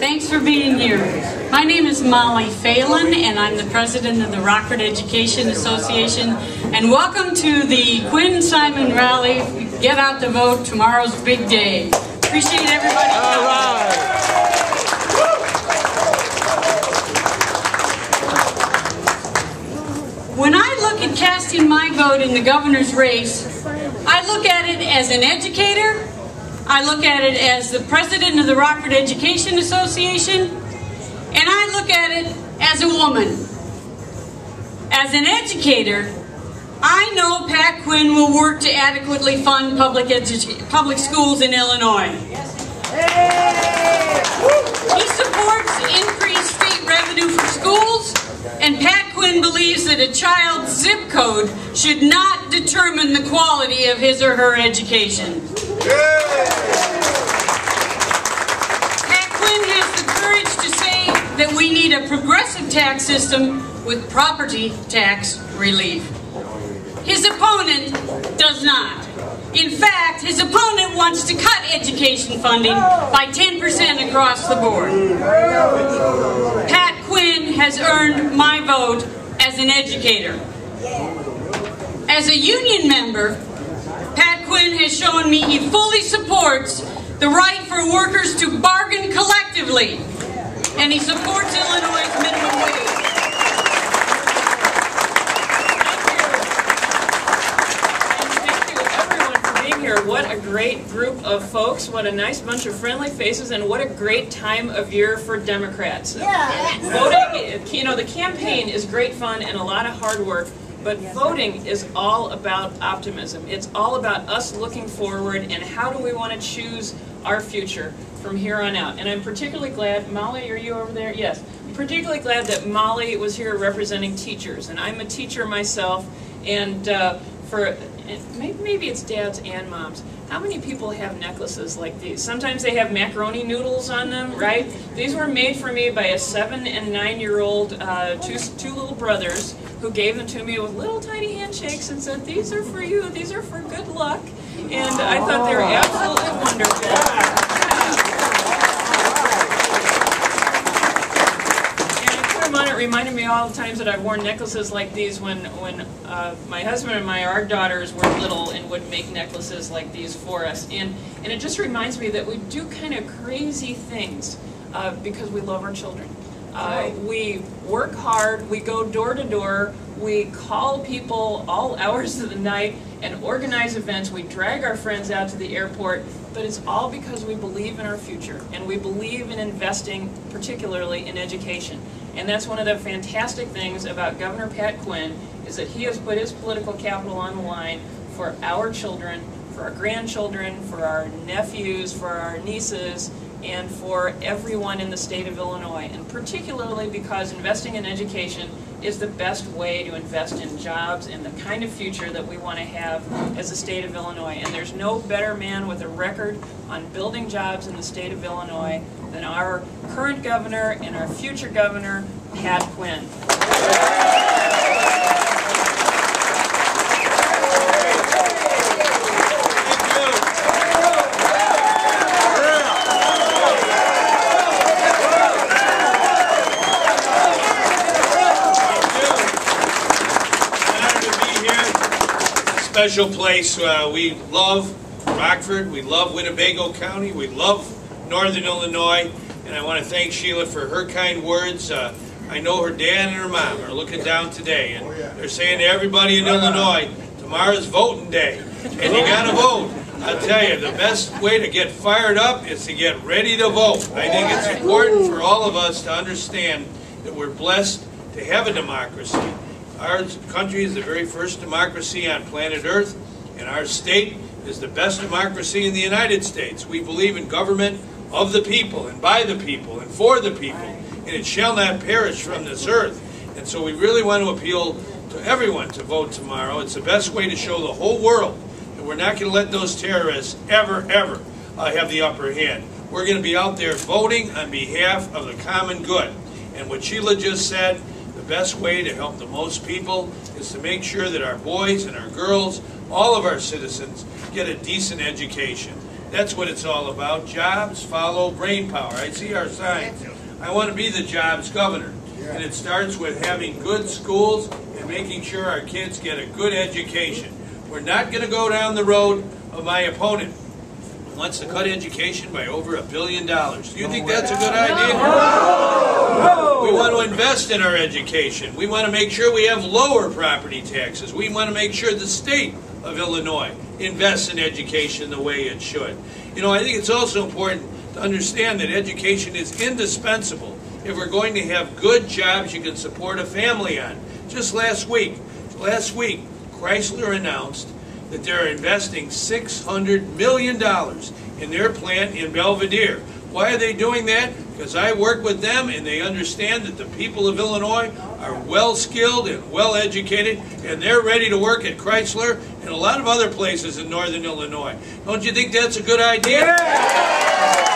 Thanks for being here. My name is Molly Phelan, and I'm the president of the Rockford Education Association. And welcome to the Quinn Simon Rally. Get out to vote. Tomorrow's big day. Appreciate everybody coming. All right. When I look at casting my vote in the governor's race, I look at it as an educator, I look at it as the president of the Rockford Education Association, and I look at it as a woman. As an educator, I know Pat Quinn will work to adequately fund public schools in Illinois. He supports increased state revenue for schools, and Pat Quinn believes that a child's zip code should not determine the quality of his or her education. Pat Quinn has the courage to say that we need a progressive tax system with property tax relief. His opponent does not. In fact, his opponent wants to cut education funding by 10% across the board. Pat Quinn has earned my vote as an educator. As a union member, Pat Quinn has shown me he fully supports the right for workers to bargain collectively, and he supports Illinois' minimum wage. What a great group of folks, what a nice bunch of friendly faces, and what a great time of year for Democrats. Yeah. Voting, you know, the campaign is great fun and a lot of hard work, but voting is all about optimism. It's all about us looking forward and how do we want to choose our future from here on out. And I'm particularly glad, Molly, are you over there? Yes. I'm particularly glad that Molly was here representing teachers, and I'm a teacher myself, and maybe it's dads and moms. How many people have necklaces like these? Sometimes they have macaroni noodles on them, right? These were made for me by a 7- and 9-year-old, two little brothers, who gave them to me with little tiny handshakes and said, "These are for you, these are for good luck." And I thought they were absolutely wonderful. It reminded me all the times that I've worn necklaces like these when my husband and our daughters were little and would make necklaces like these for us. And it just reminds me that we do kind of crazy things because we love our children. We work hard, we go door to door, we call people all hours of the night and organize events, we drag our friends out to the airport, but it's all because we believe in our future and we believe in investing particularly in education. And that's one of the fantastic things about Governor Pat Quinn, is that he has put his political capital on the line for our children, for our grandchildren, for our nephews, for our nieces, and for everyone in the state of Illinois. And particularly because investing in education is the best way to invest in jobs and the kind of future that we want to have as the state of Illinois. And there's no better man with a record on building jobs in the state of Illinois than our current governor and our future governor, Pat Quinn. Special place. We love Rockford, we love Winnebago County, we love Northern Illinois, and I want to thank Sheila for her kind words. I know her dad and her mom are looking down today, and they're saying to everybody in Illinois, tomorrow's voting day, and you got to vote. I'll tell you, the best way to get fired up is to get ready to vote. I think it's important for all of us to understand that we're blessed to have a democracy. Our country is the very first democracy on planet Earth, and our state is the best democracy in the United States. We believe in government of the people, and by the people, and for the people, and it shall not perish from this earth. And so we really want to appeal to everyone to vote tomorrow. It's the best way to show the whole world that we're not going to let those terrorists ever have the upper hand. We're going to be out there voting on behalf of the common good. And what Sheila just said, the best way to help the most people is to make sure that our boys and our girls, all of our citizens, get a decent education. That's what it's all about. Jobs follow brain power. I see our signs. I want to be the jobs governor. And it starts with having good schools and making sure our kids get a good education. We're not going to go down the road of my opponent who wants to cut education by over $1 billion. Do you think that's a good idea? No. We want to invest in our education. We want to make sure we have lower property taxes. We want to make sure the state of Illinois invests in education the way it should. You know, I think it's also important to understand that education is indispensable if we're going to have good jobs you can support a family on. Just last week, Chrysler announced that they're investing $600 million in their plant in Belvedere. Why are they doing that? Because I work with them and they understand that the people of Illinois are well-skilled and well-educated, and they're ready to work at Chrysler and a lot of other places in northern Illinois. Don't you think that's a good idea? Yeah.